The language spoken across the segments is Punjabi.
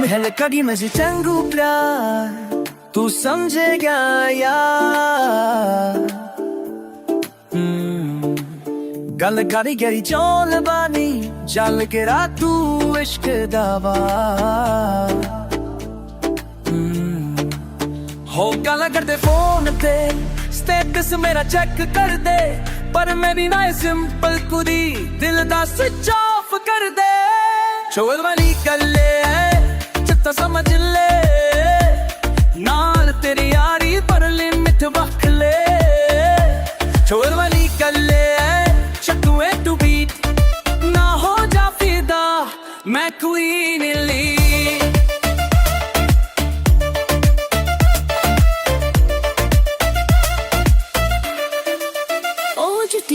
महल कड़ी में से चंगू प्यार तू समझेगा यार गल करी गरी चौल बानी जल के रातू इश्क दावा हो गल करते फोन पे स्टेटस मेरा चेक कर दे पर मेरी ना सिंपल कुदी दिल दा स्विच ऑफ कर दे चोल वाली गल्ले चित्ता समझ ले नाल तेरी यारी पर लिमिट वख ले चोल वाली गल्ले चकुए टू बीट ना हो जा फिदा मैं क्वीन ली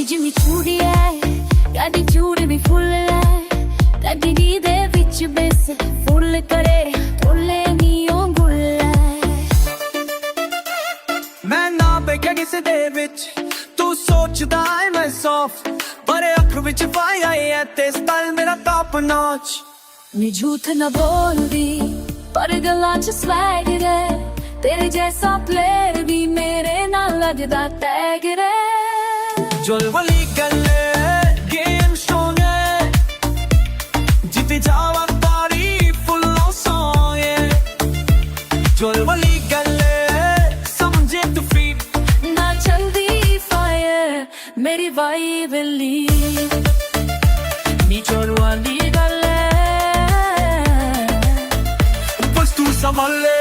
ਜਿਵੇਂ ਚੂੜੀ ਐ ਕਾਦੀ ਚੂੜੀ ਵੀ ਫੁੱਲ ਐ ਤਗੜੀ ਦੇ ਵਿੱਚ ਬੇਸ ਫੁੱਲ ਕਰੇ ਫੁੱਲੇ ਨੀ ਉਹ ਗੁੱਲ ਐ ਮੈਂ ਨਾ ਬੈਠਾ ਕਿਸੇ ਦੇ ਵਿੱਚ ਤੂੰ ਸੋਚਦਾ ਐ ਮੈਂ ਸੌਫਟ ਪਰ ਅੱਖ ਵਿੱਚ ਫਾਇਆ ਐ ਤੇ ਸਟਾਈਲ ਮੇਰਾ ਟੌਪ ਨੌਚ ਨੀ ਝੂਠ ਨਾ ਬੋਲਦੀ ਪਰ ਗੱਲਾਂ ਚ ਸਵੈਗ ਰੇ ਤੇਰੇ ਜੈਸਾ ਪਲੇਅਰ ਵੀ ਮੇਰੇ ਨਾਲ ਲੱਗਦਾ ਟੈਗ ਰੇ ਚੋਲ ਵਾਲੀ ਗੱਲੇ ਗੇਮ ਸੋਨੇ ਜਿੱਤੇ ਜਾਵਾਂ ਤਾਰੀ ਫੁੱਲੋਂ ਸੋਏ ਚੋਲ ਵਾਲੀ ਗੱਲੇ ਸਮਝੇ ਤੂੰ ਫੀਟ ਨਾ ਚਲਦੀ ਫਾਇਰ ਮੇਰੀ ਵਾਈਬ ਲੀ ਨੀ ਚੋਲ ਵਾਲੀ ਗੱਲੇ ਬਸ ਤੂੰ ਸੰਭਾਲ ਲੈ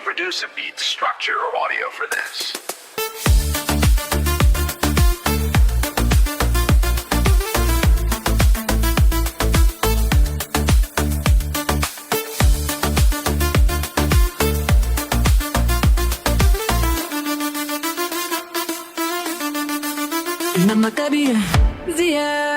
Produce a beat, structure, or audio for this. नमक भी है